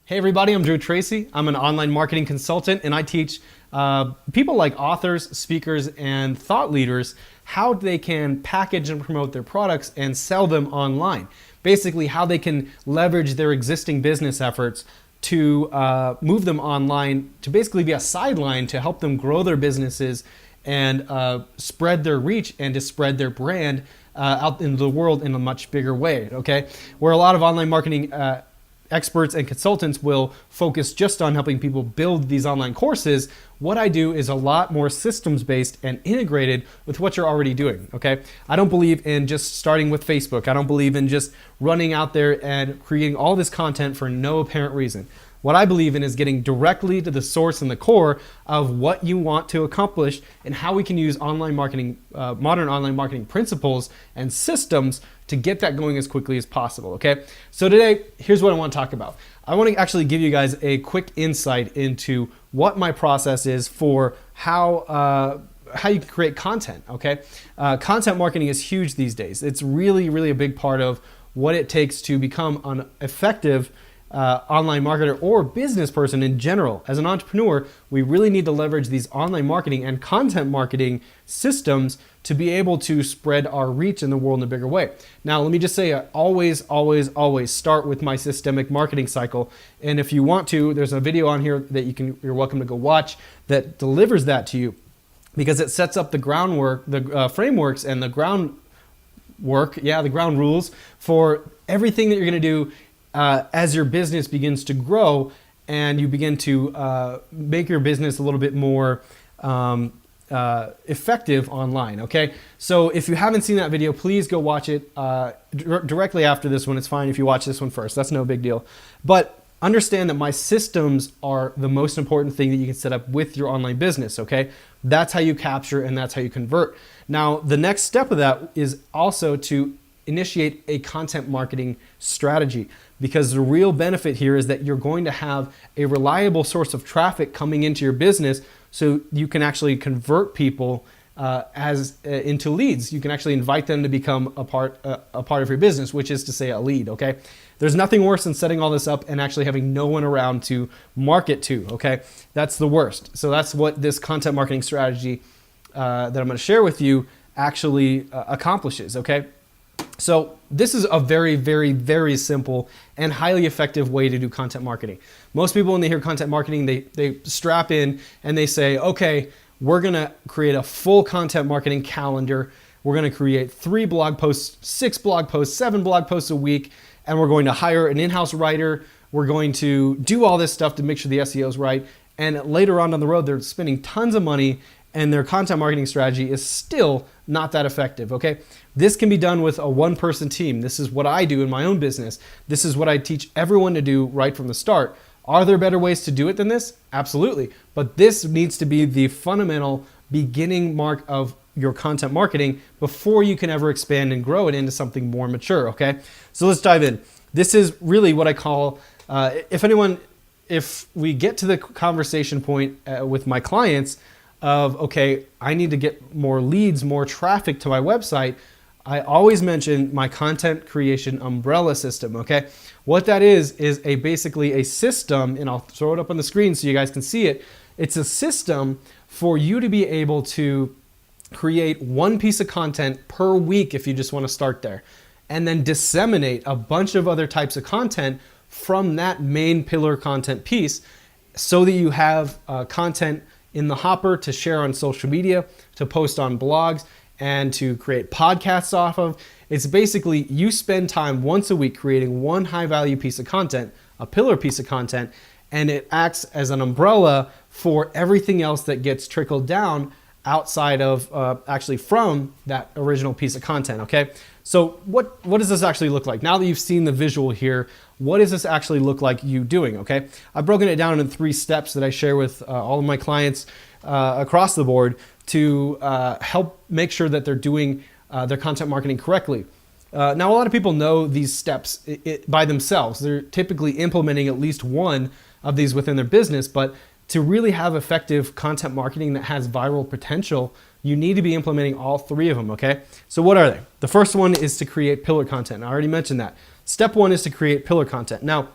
Hey everybody, I'm Drew Tracy. I'm an online marketing consultant and I teach people like authors, speakers, and thought leaders how they can package and promote their products and sell them online. Basically, how they can leverage their existing business efforts to move them online, to basically be a sideline to help them grow their businesses and spread their reach and to spread their brand out into the world in a much bigger way, okay? Where a lot of online marketing experts and consultants will focus just on helping people build these online courses. What I do is a lot more systems-based and integrated with what you're already doing, okay? I don't believe in just starting with Facebook. I don't believe in just running out there and creating all this content for no apparent reason. What I believe in is getting directly to the source and the core of what you want to accomplish and how we can use online marketing, modern online marketing principles and systems to get that going as quickly as possible, okay? So today, here's what I want to talk about. I want to actually give you guys a quick insight into what my process is for how you can create content, okay? Content marketing is huge these days. It's really, really a big part of what it takes to become an effective online marketer or business person in general. As an entrepreneur, we really need to leverage these online marketing and content marketing systems to be able to spread our reach in the world in a bigger way. Now, let me just say, always start with my systemic marketing cycle. And if you want to, there's a video on here that you're welcome to go watch that delivers that to you, because it sets up the groundwork, the frameworks and the ground rules for everything that you're gonna do as your business begins to grow and you begin to make your business a little bit more effective online, okay? So if you haven't seen that video, please go watch it directly after this one. It's fine if you watch this one first. That's no big deal. But understand that my systems are the most important thing that you can set up with your online business, okay? That's how you capture and that's how you convert. Now, the next step of that is also to initiate a content marketing strategy, because the real benefit here is that you're going to have a reliable source of traffic coming into your business so you can actually convert people into leads. You can actually invite them to become a part of your business, which is to say a lead, okay? There's nothing worse than setting all this up and actually having no one around to market to, okay? That's the worst. So that's what this content marketing strategy that I'm gonna share with you actually accomplishes, okay? So this is a very, very, very simple and highly effective way to do content marketing. Most people, when they hear content marketing, they strap in and they say, okay, we're gonna create a full content marketing calendar. We're gonna create 3 blog posts, 6 blog posts, 7 blog posts a week, and we're going to hire an in-house writer. We're going to do all this stuff to make sure the SEO is right. And later on down the road, they're spending tons of money and their content marketing strategy is still not that effective, okay? This can be done with a one-person team. This is what I do in my own business. This is what I teach everyone to do right from the start. Are there better ways to do it than this? Absolutely. But this needs to be the fundamental beginning mark of your content marketing before you can ever expand and grow it into something more mature, okay? So let's dive in. This is really what I call, if we get to the conversation point with my clients of, okay, I need to get more leads, more traffic to my website, I always mention my content creation umbrella system, okay? What that is basically a system, and I'll throw it up on the screen so you guys can see it. It's a system for you to be able to create one piece of content per week if you just want to start there, and then disseminate a bunch of other types of content from that main pillar content piece so that you have content in the hopper to share on social media, to post on blogs, and to create podcasts off of. It's basically you spend time once a week creating one high value piece of content, a pillar piece of content, and it acts as an umbrella for everything else that gets trickled down outside of actually from that original piece of content, okay? So what does this actually look like? Now that you've seen the visual here, what does this actually look like you doing, okay? I've broken it down in 3 steps that I share with all of my clients across the board to help make sure that they're doing their content marketing correctly. Now, a lot of people know these steps by themselves. They're typically implementing at least one of these within their business, but to really have effective content marketing that has viral potential, you need to be implementing all 3 of them, okay? So what are they? The first one is to create pillar content. I already mentioned that. Step 1 is to create pillar content. Now,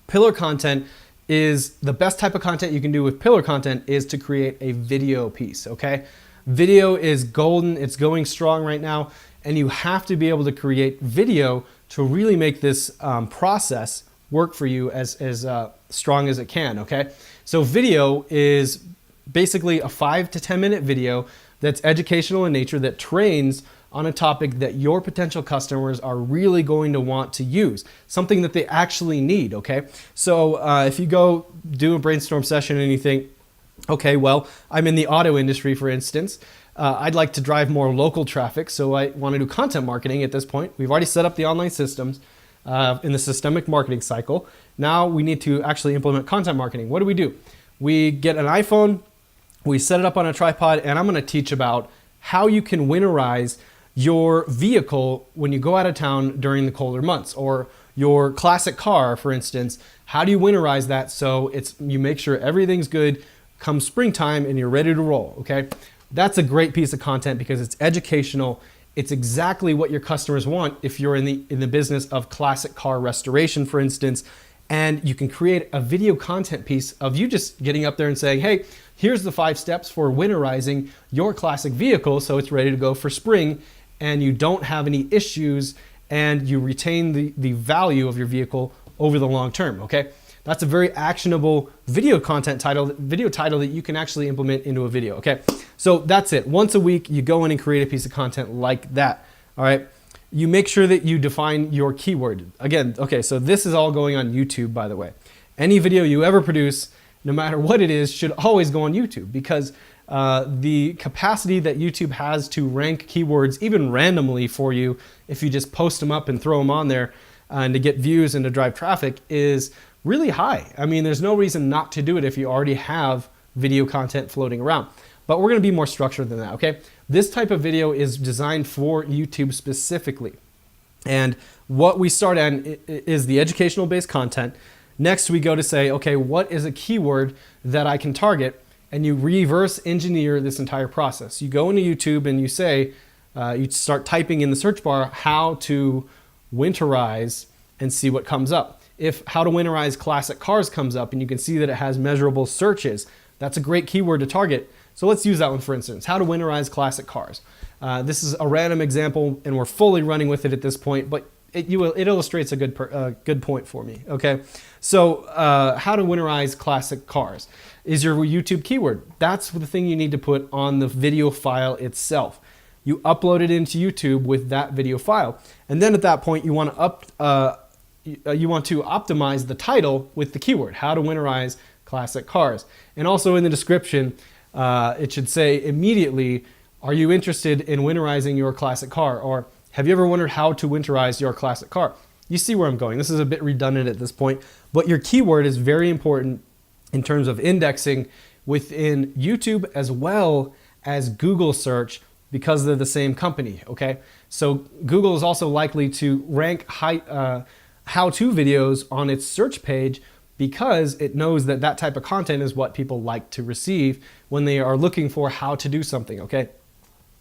Pillar content is the best type of content you can do with pillar content is to create a video piece, okay? Video is golden, it's going strong right now, and you have to be able to create video to really make this process work for you as strong as it can, okay? So video is basically a 5 to 10 minute video that's educational in nature, that trains on a topic that your potential customers are really going to want to use, something that they actually need, okay? So if you go do a brainstorm session and you think, okay, well, I'm in the auto industry, for instance, I'd like to drive more local traffic, so I want to do content marketing at this point. We've already set up the online systems in the systemic marketing cycle. Now we need to actually implement content marketing. What do? We get an iPhone, we set it up on a tripod, and I'm going to teach about how you can winterize your vehicle when you go out of town during the colder months, or your classic car, for instance. How do you winterize that so you make sure everything's good come springtime and you're ready to roll, okay? That's a great piece of content because it's educational. It's exactly what your customers want if you're in the business of classic car restoration, for instance. And you can create a video content piece of you just getting up there and saying, hey, here's the 5 steps for winterizing your classic vehicle so it's ready to go for spring, and you don't have any issues, and you retain the value of your vehicle over the long term, okay? That's a very actionable video title that you can actually implement into a video, okay? So that's it. Once a week, you go in and create a piece of content like that, all right? You make sure that you define your keyword. Again, okay, so this is all going on YouTube, by the way. Any video you ever produce, no matter what it is, should always go on YouTube, because the capacity that YouTube has to rank keywords even randomly for you, if you just post them up and throw them on there and to get views and to drive traffic, is really high. I mean, there's no reason not to do it if you already have video content floating around. But we're going to be more structured than that, okay? This type of video is designed for YouTube specifically. And what we start on is the educational based content. Next, we go to say, okay, what is a keyword that I can target? And you reverse engineer this entire process. You go into YouTube and you say, you start typing in the search bar, how to winterize, and see what comes up. If how to winterize classic cars comes up and you can see that it has measurable searches, that's a great keyword to target. So let's use that one, for instance, how to winterize classic cars. This is a random example and we're fully running with it at this point, but it illustrates a good point for me, okay? So how to winterize classic cars is your YouTube keyword. That's the thing you need to put on the video file itself. You upload it into YouTube with that video file. And then at that point, you want to optimize the title with the keyword, how to winterize classic cars. And also in the description, it should say immediately, are you interested in winterizing your classic car? Or have you ever wondered how to winterize your classic car? You see where I'm going. This is a bit redundant at this point, but your keyword is very important in terms of indexing within YouTube as well as Google search, because they're the same company, okay? So Google is also likely to rank how-to videos on its search page because it knows that that type of content is what people like to receive when they are looking for how to do something, okay?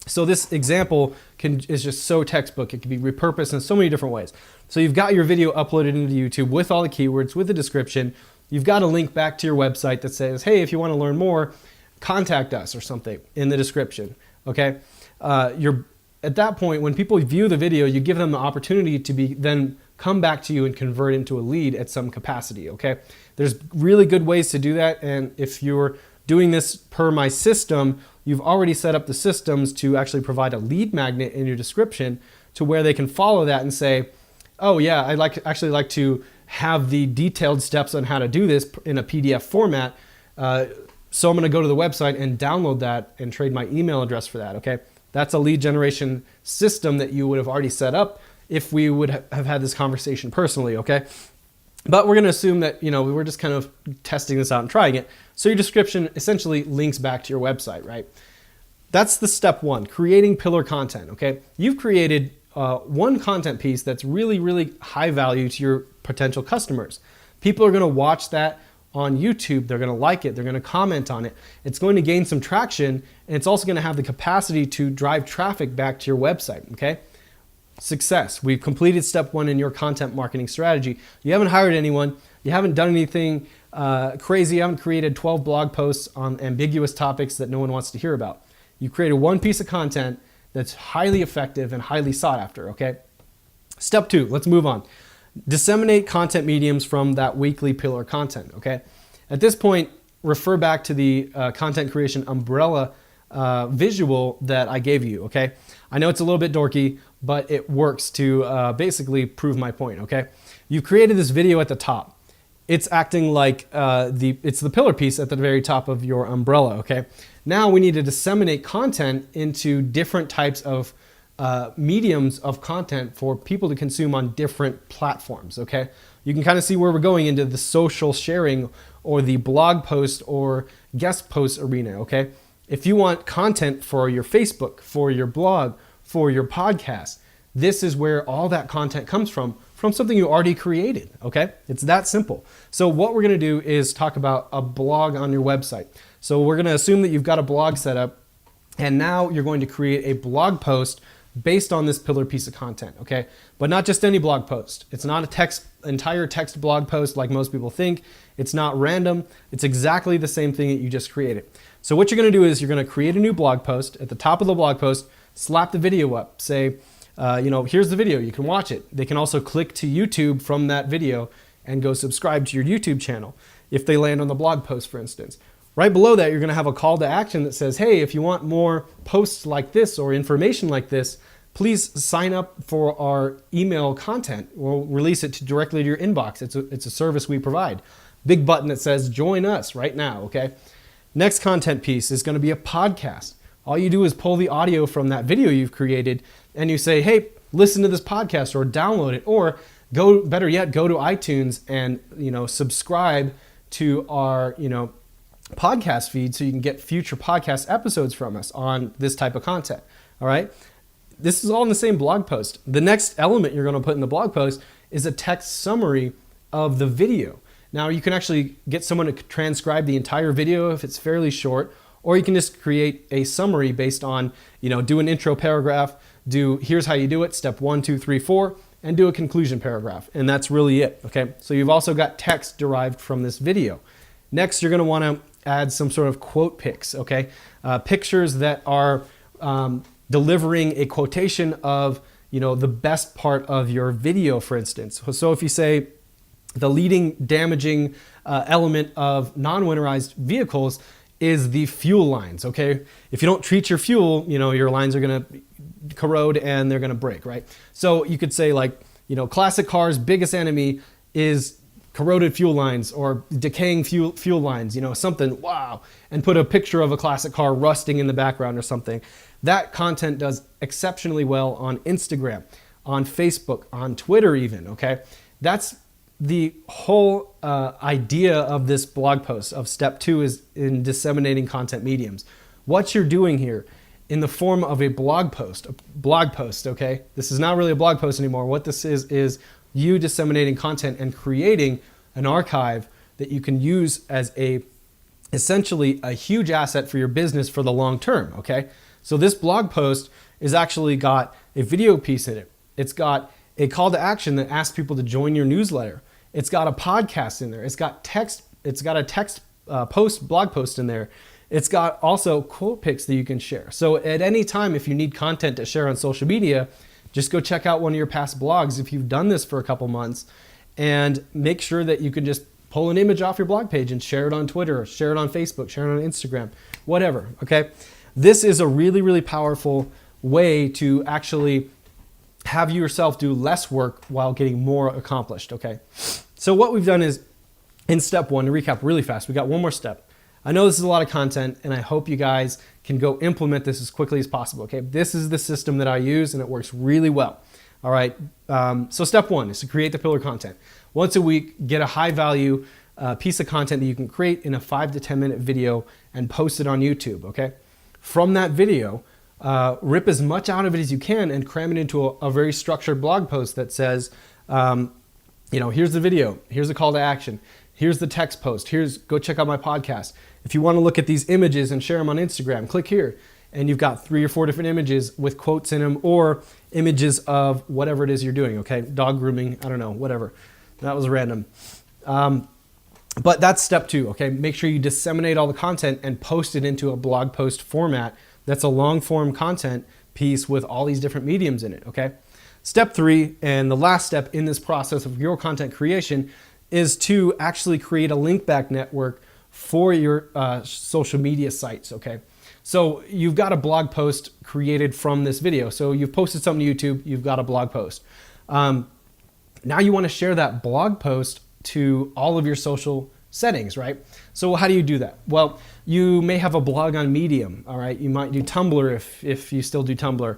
So this example is just so textbook. It can be repurposed in so many different ways. So you've got your video uploaded into YouTube with all the keywords, with the description. You've got a link back to your website that says, hey, if you want to learn more, contact us or something in the description, okay? At that point, when people view the video, you give them the opportunity to then come back to you and convert into a lead at some capacity, okay? There's really good ways to do that, and if you're doing this per my system, you've already set up the systems to actually provide a lead magnet in your description to where they can follow that and say, oh yeah, I'd actually like to have the detailed steps on how to do this in a PDF format, so I'm gonna go to the website and download that and trade my email address for that, okay? That's a lead generation system that you would have already set up if we would have had this conversation personally, okay? But we're gonna assume that, we're just kind of testing this out and trying it. So your description essentially links back to your website, right? That's the step one, creating pillar content, okay? You've created one content piece that's really, really high value to your potential customers. People are gonna watch that on YouTube, they're gonna like it, they're gonna comment on it. It's going to gain some traction, and it's also gonna have the capacity to drive traffic back to your website, okay? Success. We've completed step one in your content marketing strategy. You haven't hired anyone, You haven't done anything crazy. You haven't created 12 blog posts on ambiguous topics that no one wants to hear about. You created one piece of content that's highly effective and highly sought after, okay? Step 2, let's move on. Disseminate content mediums from that weekly pillar content, okay? At this point, refer back to the content creation umbrella visual that I gave you, okay? I know it's a little bit dorky, but it works to basically prove my point, okay? You've created this video at the top. It's acting like it's the pillar piece at the very top of your umbrella, okay? Now we need to disseminate content into different types of mediums of content for people to consume on different platforms, okay? You can kind of see where we're going into the social sharing or the blog post or guest post arena, okay? If you want content for your Facebook, for your blog, for your podcast, this is where all that content comes from something you already created, okay? It's that simple. So what we're gonna do is talk about a blog on your website. So we're gonna assume that you've got a blog set up, and now you're going to create a blog post based on this pillar piece of content, okay? But not just any blog post. It's not a entire text blog post like most people think. It's not random. It's exactly the same thing that you just created. So what you're gonna do is you're gonna create a new blog post. At the top of the blog post, slap the video up. Say, here's the video, you can watch it. They can also click to YouTube from that video and go subscribe to your YouTube channel if they land on the blog post, for instance. Right below that, you're gonna have a call to action that says, hey, if you want more posts like this or information like this, please sign up for our email content. We'll release it directly to your inbox. It's a service we provide. Big button that says join us right now, okay? Next content piece is gonna be a podcast. All you do is pull the audio from that video you've created and you say, hey, listen to this podcast or download it, or better yet, go to iTunes and subscribe to our podcast feed so you can get future podcast episodes from us on this type of content, all right? This is all in the same blog post. The next element you're gonna put in the blog post is a text summary of the video. Now you can actually get someone to transcribe the entire video if it's fairly short, or you can just create a summary based on, do an intro paragraph, here's how you do it, step 1, 2, 3, 4, and do a conclusion paragraph. And that's really it, okay? So you've also got text derived from this video. Next, you're gonna wanna add some sort of quote pics, okay? Pictures that are delivering a quotation of, the best part of your video, for instance. So if you say, the leading damaging element of non-winterized vehicles is the fuel lines, okay? If you don't treat your fuel, your lines are gonna corrode and they're gonna break, right? So you could say classic cars' biggest enemy is corroded fuel lines or decaying fuel lines, something, wow, and put a picture of a classic car rusting in the background or something. That content does exceptionally well on Instagram, on Facebook, on Twitter even, okay? That's the whole idea of this blog post of step 2 is in disseminating content mediums. What you're doing here in the form of a blog post, okay? This is not really a blog post anymore. What this is you disseminating content and creating an archive that you can use as essentially a huge asset for your business for the long term, okay? So this blog post is actually got a video piece in it. It's got a call to action that asks people to join your newsletter. It's got a podcast in there. It's got text. It's got a text blog post in there. It's got also quote pics that you can share. So at any time, if you need content to share on social media, just go check out one of your past blogs if you've done this for a couple months, and make sure that you can just pull an image off your blog page and share it on Twitter, or share it on Facebook, share it on Instagram, whatever, okay? This is a really, really powerful way to actually have yourself do less work while getting more accomplished, okay? So what we've done is, in step 1, to recap really fast, we got one more step. I know this is a lot of content, and I hope you guys can go implement this as quickly as possible, okay? This is the system that I use, and it works really well, all right? So step 1 is to create the pillar content. Once a week, get a high-value piece of content that you can create in a 5 to 10-minute video and post it on YouTube, okay? From that video, rip as much out of it as you can and cram it into a very structured blog post that says, here's the video, here's a call to action, here's the text post, go check out my podcast. If you want to look at these images and share them on Instagram, click here. And you've got 3 or 4 different images with quotes in them, or images of whatever it is you're doing, okay? Dog grooming, I don't know, whatever. That was random. But that's step 2, okay? Make sure you disseminate all the content and post it into a blog post format that's a long form content piece with all these different mediums in it, okay? Step 3, and the last step in this process of your content creation, is to actually create a link back network for your social media sites, okay? So you've got a blog post created from this video. So you've posted something to YouTube, you've got a blog post. Now you want to share that blog post to all of your social settings, right? So how do you do that? Well, you may have a blog on Medium, all right? You might do Tumblr if you still do Tumblr.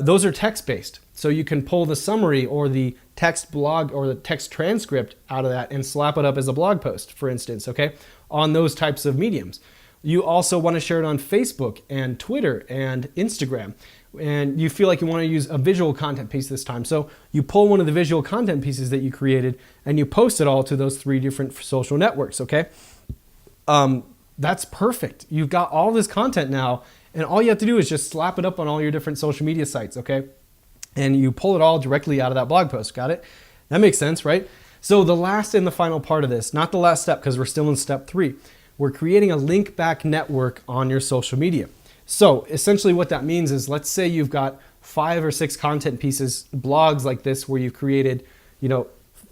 Those are text-based. So you can pull the summary or the text blog or the text transcript out of that and slap it up as a blog post, for instance, okay? On those types of mediums. You also want to share it on Facebook and Twitter and Instagram. And you feel like you want to use a visual content piece this time. So you pull one of the visual content pieces that you created and you post it all to those 3 different social networks, okay? That's perfect. You've got all this content now, and all you have to do is just slap it up on all your different social media sites, okay? And you pull it all directly out of that blog post, got it? That makes sense, right? So the last and the final part of this, not the last step because we're still in step 3, we're creating a link back network on your social media. So essentially what that means is, let's say you've got 5 or 6 content pieces, blogs like this, where you've created,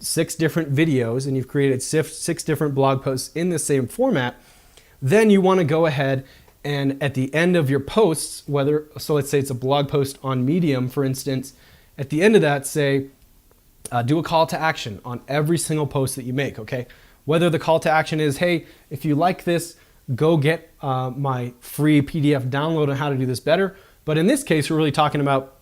6 different videos and you've created 6 different blog posts in the same format. Then you want to go ahead and at the end of your posts, so let's say it's a blog post on Medium, for instance, at the end of that, say, do a call to action on every single post that you make, okay? Whether the call to action is, hey, if you like this, go get my free PDF download on how to do this better. But in this case, we're really talking about,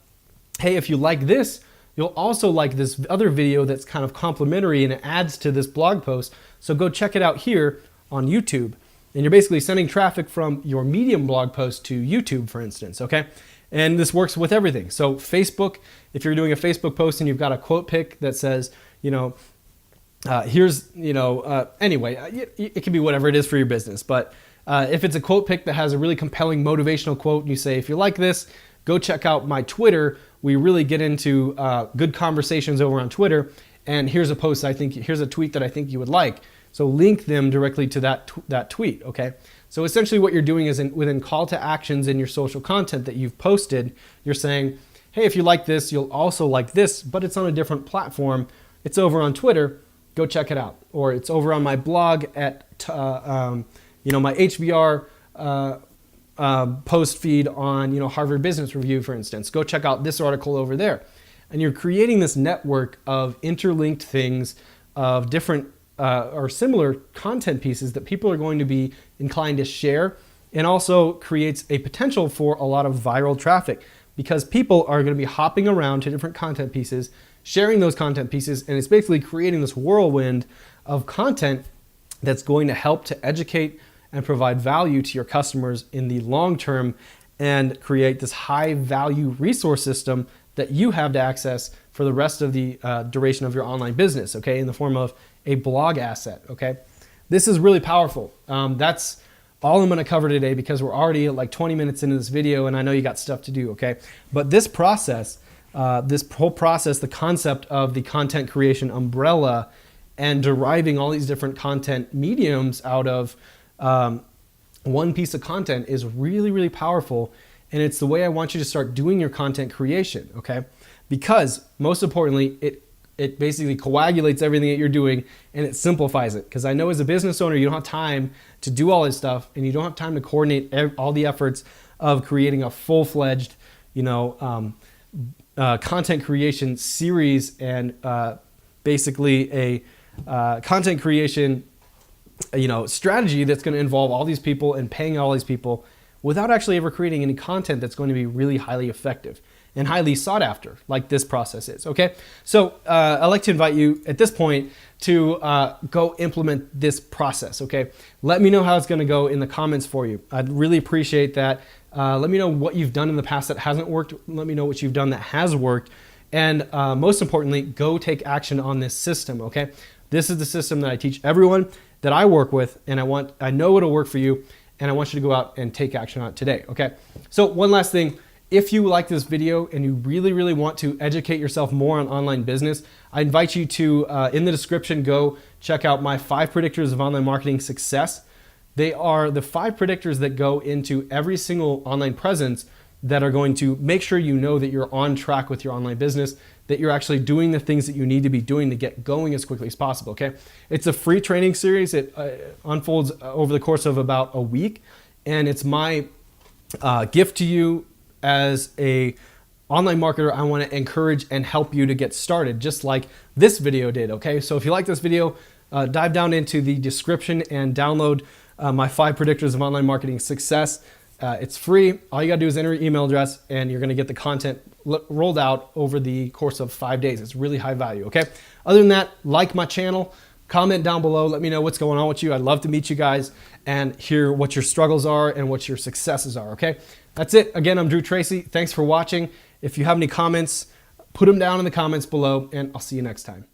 hey, if you like this, you'll also like this other video that's kind of complimentary and it adds to this blog post. So go check it out here on YouTube. And you're basically sending traffic from your Medium blog post to YouTube, for instance, okay? And this works with everything. So Facebook, if you're doing a Facebook post and you've got a quote pic that says, here's, anyway, it can be whatever it is for your business. But if it's a quote pic that has a really compelling motivational quote, and you say, if you like this, go check out my Twitter. We really get into good conversations over on Twitter. And here's a post here's a tweet that I think you would like. So link them directly to that tweet, okay? So essentially what you're doing is within call to actions in your social content that you've posted, you're saying, hey, if you like this, you'll also like this, but it's on a different platform. It's over on Twitter. Go check it out. Or it's over on my blog at, my HBR post feed on, Harvard Business Review, for instance. Go check out this article over there. And you're creating this network of interlinked things of different or similar content pieces that people are going to be inclined to share, and also creates a potential for a lot of viral traffic because people are going to be hopping around to different content pieces, sharing those content pieces, and it's basically creating this whirlwind of content that's going to help to educate and provide value to your customers in the long term and create this high value resource system that you have to access for the rest of the duration of your online business, okay, in the form of a blog asset, okay? This is really powerful. That's all I'm gonna cover today because we're already at like 20 minutes into this video and I know you got stuff to do, okay? But this process, this whole process, the concept of the content creation umbrella and deriving all these different content mediums out of one piece of content is really, really powerful. And it's the way I want you to start doing your content creation, okay? Because most importantly, it basically coagulates everything that you're doing and it simplifies it. Because I know as a business owner, you don't have time to do all this stuff and you don't have time to coordinate all the efforts of creating a full-fledged, content creation series and basically a content creation, strategy that's going to involve all these people and paying all these people without actually ever creating any content that's going to be really highly effective and highly sought after, like this process is, okay? So I'd like to invite you at this point to go implement this process, okay? Let me know how it's gonna go in the comments for you. I'd really appreciate that. Let me know what you've done in the past that hasn't worked. Let me know what you've done that has worked. And most importantly, go take action on this system, okay? This is the system that I teach everyone that I work with, and I know it'll work for you, and I want you to go out and take action on it today, okay? So one last thing. If you like this video and you really, really want to educate yourself more on online business, I invite you to, in the description, go check out my 5 predictors of online marketing success. They are the 5 predictors that go into every single online presence that are going to make sure you know that you're on track with your online business, that you're actually doing the things that you need to be doing to get going as quickly as possible, okay? It's a free training series. It unfolds over the course of about a week, and it's my gift to you as a online marketer. I want to encourage and help you to get started, just like this video did, okay? So if you like this video, dive down into the description and download my 5 predictors of online marketing success. It's free. All you gotta do is enter your email address and you're gonna get the content rolled out over the course of 5 days. It's really high value, okay? Other than that, like my channel, comment down below, let me know what's going on with you. I'd love to meet you guys and hear what your struggles are and what your successes are, okay? That's it. Again, I'm Drew Tracy. Thanks for watching. If you have any comments, put them down in the comments below and I'll see you next time.